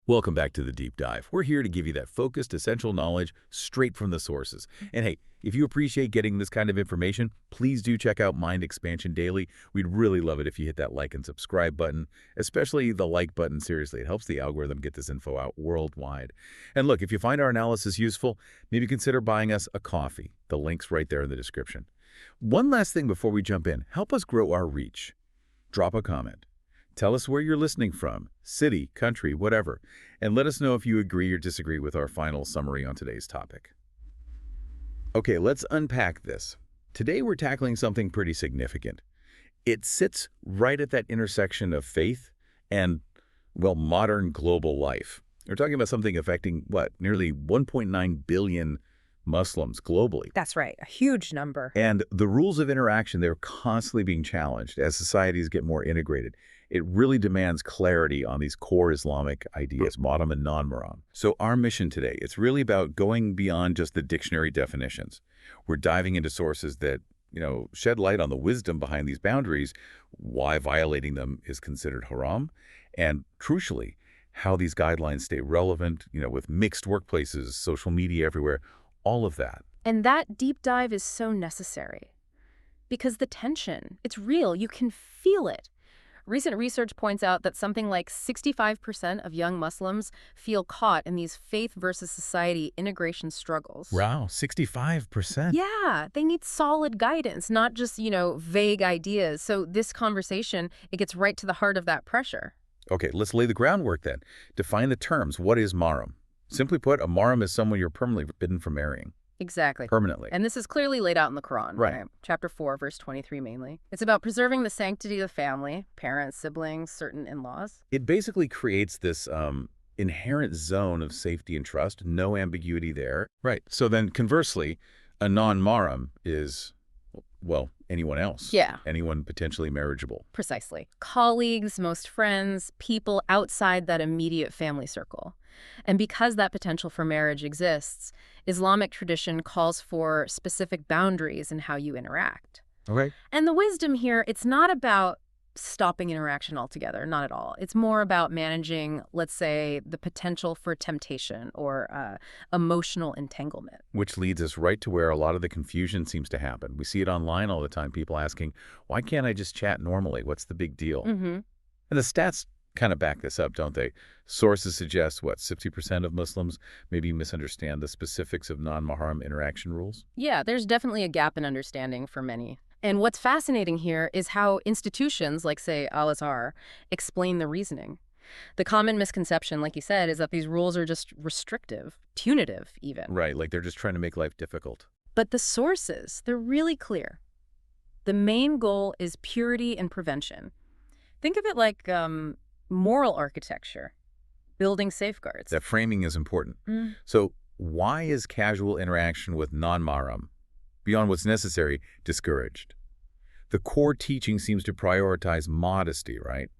Welcome back to the Deep Dive. We're here to give you that focused, essential knowledge straight from the sources. And hey, if you appreciate getting this kind of information, please do check out Mind Expansion Daily. We'd really love it if you hit that like and subscribe button, especially the like button. Seriously, it helps the algorithm get this info out worldwide. And look, if you find our analysis useful, maybe consider buying us a coffee. The link's right there in the description. One last thing before we jump in. Help us grow our reach. Drop a comment. Tell us where you're listening from, city, country, whatever, and let us know if you agree or disagree with our final summary on today's topic. Okay, let's unpack this. Today we're tackling something pretty significant. It sits right at that intersection of faith and, well, modern global life. We're talking about something affecting, nearly 1.9 billion Muslims globally. That's right, a huge number. And the rules of interaction, they're constantly being challenged as societies get more integrated. It really demands clarity on these core Islamic ideas, mahram and non-mahram. So our mission today, it's really about going beyond just the dictionary definitions. We're diving into sources that, shed light on the wisdom behind these boundaries, why violating them is considered haram, and crucially, how these guidelines stay relevant, with mixed workplaces, social media everywhere, all of that. And that deep dive is so necessary because the tension, it's real. You can feel it. Recent research points out that something like 65% of young Muslims feel caught in these faith versus society integration struggles. Wow, 65%. Yeah, they need solid guidance, not just, vague ideas. So this conversation, it gets right to the heart of that pressure. Okay, let's lay the groundwork then. Define the terms. What is mahram? Simply put, a mahram is someone you're permanently forbidden from marrying. Exactly. Permanently. And this is clearly laid out in the Quran. Right. Chapter 4, verse 23 mainly. It's about preserving the sanctity of the family, parents, siblings, certain in-laws. It basically creates this inherent zone of safety and trust, no ambiguity there. Right. So then conversely, a non-mahram is, well, anyone else. Yeah. Anyone potentially marriageable. Precisely. Colleagues, most friends, people outside that immediate family circle. And because that potential for marriage exists, Islamic tradition calls for specific boundaries in how you interact. Okay. And the wisdom here, it's not about stopping interaction altogether, not at all. It's more about managing, let's say, the potential for temptation or emotional entanglement. Which leads us right to where a lot of the confusion seems to happen. We see it online all the time, people asking, why can't I just chat normally? What's the big deal? Mm-hmm. And the stats kind of back this up, don't they? Sources suggest, 60% of Muslims maybe misunderstand the specifics of non-mahram interaction rules? Yeah, there's definitely a gap in understanding for many. And what's fascinating here is how institutions like, say, Al-Azhar explain the reasoning. The common misconception, like you said, is that these rules are just restrictive, punitive even. Right, like they're just trying to make life difficult. But the sources, they're really clear. The main goal is purity and prevention. Think of it like moral architecture, building safeguards. That framing is important. So why is casual interaction with non-mahram, beyond what's necessary, discouraged? The core teaching seems to prioritize modesty, right?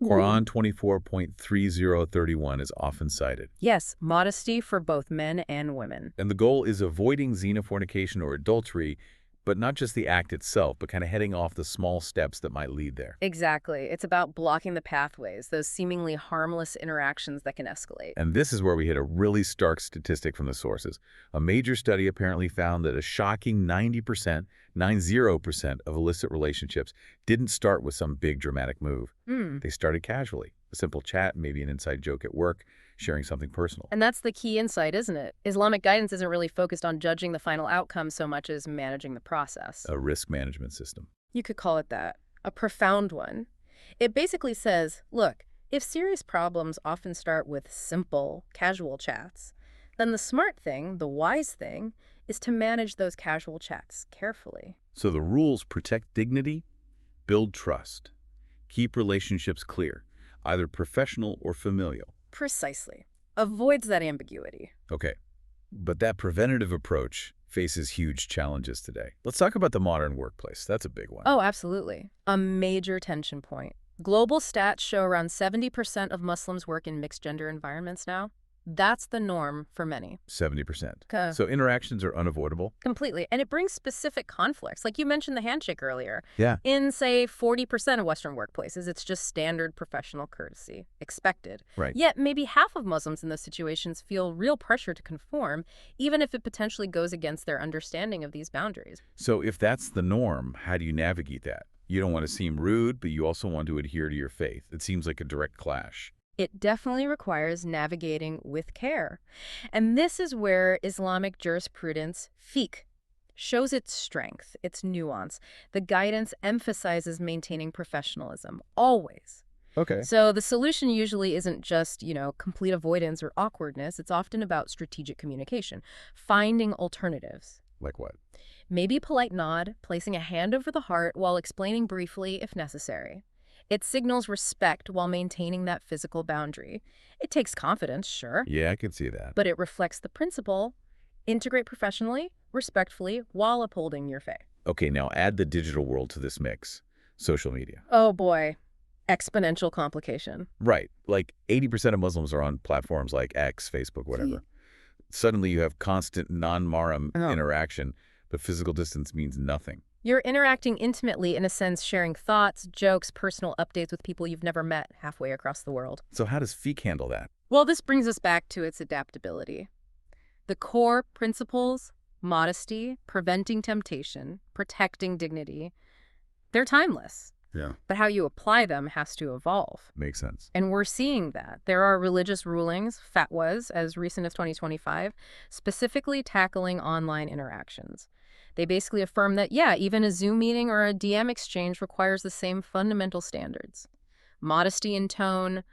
Quran 24.3031 is often cited. Yes, modesty for both men and women. And the goal is avoiding zina, fornication, or adultery, but not just the act itself, but kind of heading off the small steps that might lead there. Exactly. It's about blocking the pathways, those seemingly harmless interactions that can escalate. And this is where we hit a really stark statistic from the sources. A major study apparently found that a shocking 90% of illicit relationships didn't start with some big dramatic move. They started casually. A simple chat, maybe an inside joke at work, sharing something personal. And that's the key insight, isn't it? Islamic guidance isn't really focused on judging the final outcome so much as managing the process. A risk management system. You could call it that. A profound one. It basically says, look, if serious problems often start with simple, casual chats, then the smart thing, the wise thing, is to manage those casual chats carefully. So the rules protect dignity, build trust, keep relationships clear, either professional or familial. Precisely. Avoids that ambiguity. Okay, but that preventative approach faces huge challenges today. Let's talk about the modern workplace. That's a big one. Oh, absolutely. A major tension point. Global stats show around 70% of Muslims work in mixed-gender environments now. That's the norm for many. 70%. Okay. So interactions are unavoidable? Completely. And it brings specific conflicts. Like you mentioned the handshake earlier. Yeah. In, say, 40% of Western workplaces, it's just standard professional courtesy, expected. Right. Yet maybe half of Muslims in those situations feel real pressure to conform, even if it potentially goes against their understanding of these boundaries. So if that's the norm, how do you navigate that? You don't want to seem rude, but you also want to adhere to your faith. It seems like a direct clash. It definitely requires navigating with care. And this is where Islamic jurisprudence, fiqh, shows its strength, its nuance. The guidance emphasizes maintaining professionalism, always. Okay. So the solution usually isn't just, complete avoidance or awkwardness. It's often about strategic communication, finding alternatives. Like what? Maybe a polite nod, placing a hand over the heart while explaining briefly if necessary. It signals respect while maintaining that physical boundary. It takes confidence, sure, Yeah, I can see that. but it reflects the principle: integrate professionally, respectfully, while upholding your faith. Okay, now add the digital world to this mix. Social media. Oh boy, exponential complication. Right. Like 80% of Muslims are on platforms like X, Facebook, whatever. Suddenly you have constant non-mahram interaction, but physical distance means nothing. You're interacting intimately, in a sense, sharing thoughts, jokes, personal updates with people you've never met halfway across the world. So how does fiqh handle that? Well, this brings us back to its adaptability. The core principles, modesty, preventing temptation, protecting dignity, they're timeless. Yeah. But how you apply them has to evolve. Makes sense. And we're seeing that. There are religious rulings, fatwas, as recent as 2025, specifically tackling online interactions. They basically affirm that, even a Zoom meeting or a DM exchange requires the same fundamental standards: modesty in tone,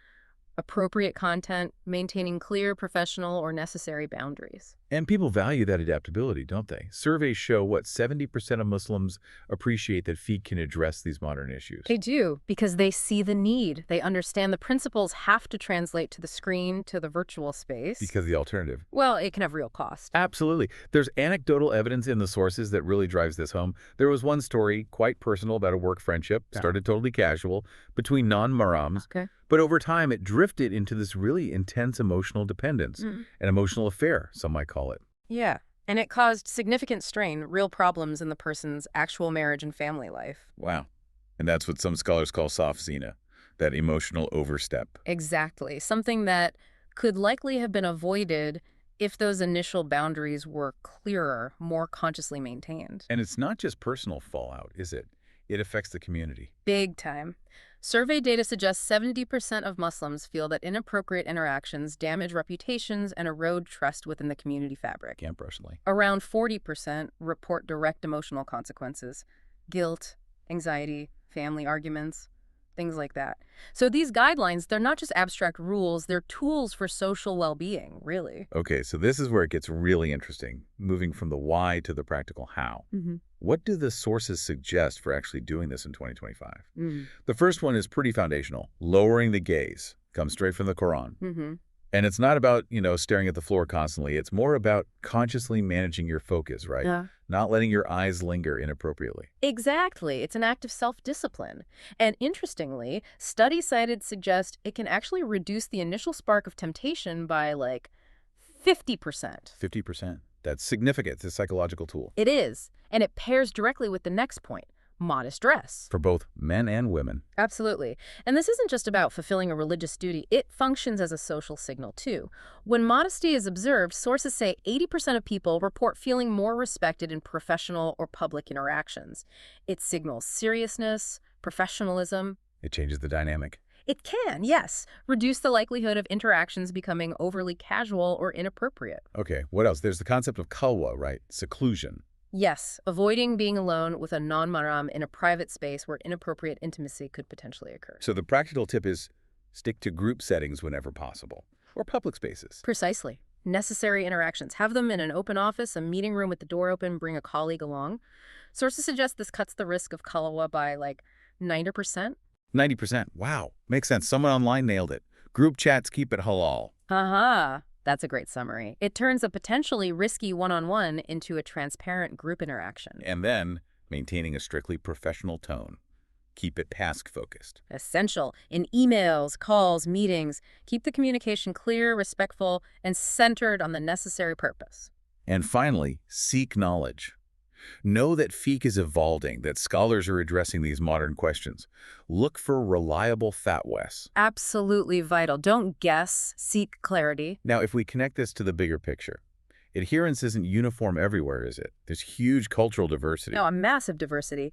appropriate content, maintaining clear professional or necessary boundaries. And people value that adaptability, don't they? Surveys show, 70% of Muslims appreciate that fiqh can address these modern issues. They do, because they see the need. They understand the principles have to translate to the screen, to the virtual space. Because the alternative. Well, it can have real cost. Absolutely. There's anecdotal evidence in the sources that really drives this home. There was one story, quite personal, about a work friendship, started totally casual, between non-mahrams. Okay. But over time, it drifted into this really intense emotional dependence, an emotional affair, some might call it. Yeah. And it caused significant strain, real problems in the person's actual marriage and family life. Wow. And that's what some scholars call soft zina, that emotional overstep. Exactly. Something that could likely have been avoided if those initial boundaries were clearer, more consciously maintained. And it's not just personal fallout, is it? It affects the community. Big time. Survey data suggests 70% of Muslims feel that inappropriate interactions damage reputations and erode trust within the community fabric. Camp Rushlee. Around 40% report direct emotional consequences: guilt, anxiety, family arguments, things like that. So these guidelines, they're not just abstract rules, they're tools for social well-being, really. Okay, so this is where it gets really interesting, moving from the why to the practical how. What do the sources suggest for actually doing this in 2025? The first one is pretty foundational: lowering the gaze. Comes straight from the Quran. And it's not about, staring at the floor constantly. It's more about consciously managing your focus, right? Yeah. Not letting your eyes linger inappropriately. Exactly. It's an act of self-discipline. And interestingly, studies cited suggest it can actually reduce the initial spark of temptation by 50%. 50%. That's significant. It's a psychological tool. It is. And it pairs directly with the next point: modest dress. For both men and women. Absolutely. And this isn't just about fulfilling a religious duty. It functions as a social signal, too. When modesty is observed, sources say 80% of people report feeling more respected in professional or public interactions. It signals seriousness, professionalism. It changes the dynamic. It can, yes, reduce the likelihood of interactions becoming overly casual or inappropriate. Okay, what else? There's the concept of khalwa, right? Seclusion. Yes, avoiding being alone with a non-mahram in a private space where inappropriate intimacy could potentially occur. So the practical tip is stick to group settings whenever possible, or public spaces. Precisely. Necessary interactions. Have them in an open office, a meeting room with the door open, bring a colleague along. Sources suggest this cuts the risk of khalwa by 90%. 90%. Wow. Makes sense. Someone online nailed it. Group chats keep it halal. That's a great summary. It turns a potentially risky one-on-one into a transparent group interaction. And then maintaining a strictly professional tone. Keep it task-focused. Essential in emails, calls, meetings. Keep the communication clear, respectful, and centered on the necessary purpose. And finally, seek knowledge. Know that fiqh is evolving, that scholars are addressing these modern questions. Look for reliable fatwas. Absolutely vital. Don't guess, seek clarity. Now, if we connect this to the bigger picture, adherence isn't uniform everywhere, is it? There's huge cultural diversity. No, a massive diversity.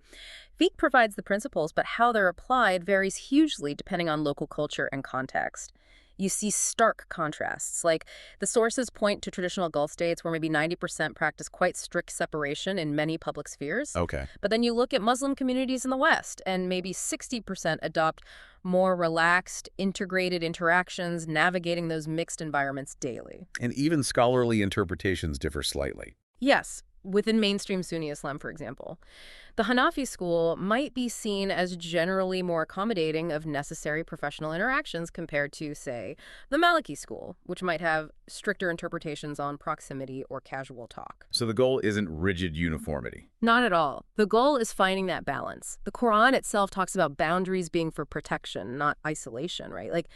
Fiqh provides the principles, but how they're applied varies hugely depending on local culture and context. You see stark contrasts, like the sources point to traditional Gulf states where maybe 90% practice quite strict separation in many public spheres. Okay. But then you look at Muslim communities in the West, and maybe 60% adopt more relaxed, integrated interactions, navigating those mixed environments daily. And even scholarly interpretations differ slightly. Yes, within mainstream Sunni Islam, for example. The Hanafi school might be seen as generally more accommodating of necessary professional interactions compared to, say, the Maliki school, which might have stricter interpretations on proximity or casual talk. So the goal isn't rigid uniformity. Not at all. The goal is finding that balance. The Quran itself talks about boundaries being for protection, not isolation, right? Like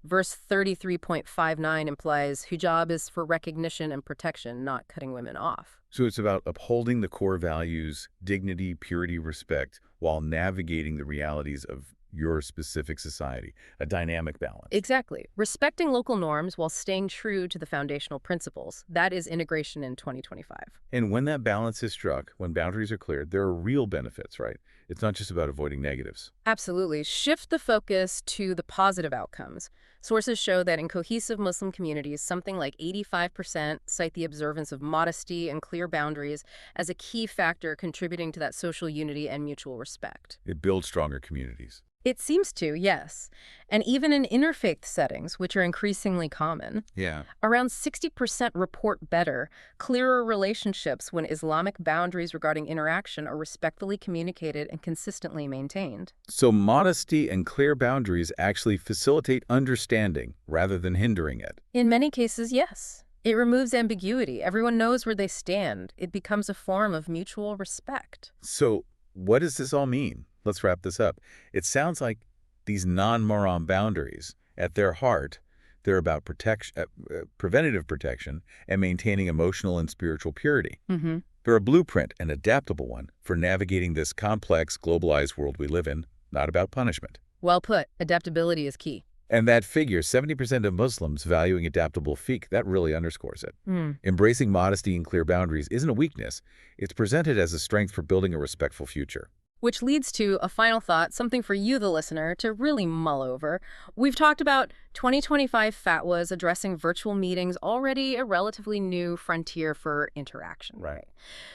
verse 33.59 implies hijab is for recognition and protection, not cutting women off. So it's about upholding the core values, dignity, purity, respect, while navigating the realities of your specific society, a dynamic balance. Exactly. Respecting local norms while staying true to the foundational principles. That is integration in 2025. And when that balance is struck, when boundaries are cleared, there are real benefits, right? It's not just about avoiding negatives. Absolutely. Shift the focus to the positive outcomes. Sources show that in cohesive Muslim communities, something like 85% cite the observance of modesty and clear boundaries as a key factor contributing to that social unity and mutual respect. It builds stronger communities. It seems to, yes. And even in interfaith settings, which are increasingly common, Yeah. around 60% report better, clearer relationships when Islamic boundaries regarding interaction are respectfully communicated and consistently maintained. So modesty and clear boundaries actually facilitate understanding rather than hindering it. In many cases, yes. It removes ambiguity. Everyone knows where they stand. It becomes a form of mutual respect. So what does this all mean? Let's wrap this up. It sounds like these non-mahram boundaries, at their heart, they're about preventative protection and maintaining emotional and spiritual purity. Mm-hmm. They're a blueprint, an adaptable one, for navigating this complex, globalized world we live in, not about punishment. Well put. Adaptability is key. And that figure, 70% of Muslims valuing adaptable fiqh, that really underscores it. Embracing modesty and clear boundaries isn't a weakness. It's presented as a strength for building a respectful future. Which leads to a final thought, something for you, the listener, to really mull over. We've talked about 2025 fatwas addressing virtual meetings, already a relatively new frontier for interaction. Right.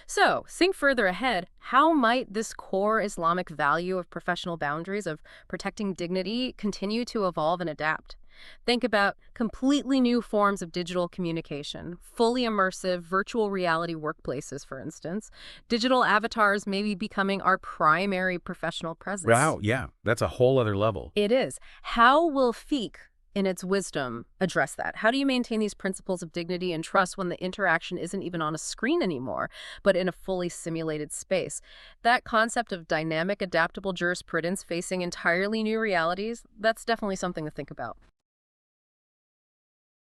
So, think further ahead. How might this core Islamic value of professional boundaries, of protecting dignity, continue to evolve and adapt? Think about completely new forms of digital communication, fully immersive virtual reality workplaces, for instance. Digital avatars maybe becoming our primary professional presence. Wow, yeah, that's a whole other level. It is. How will fiqh, in its wisdom, address that? How do you maintain these principles of dignity and trust when the interaction isn't even on a screen anymore, but in a fully simulated space? That concept of dynamic, adaptable jurisprudence facing entirely new realities, that's definitely something to think about.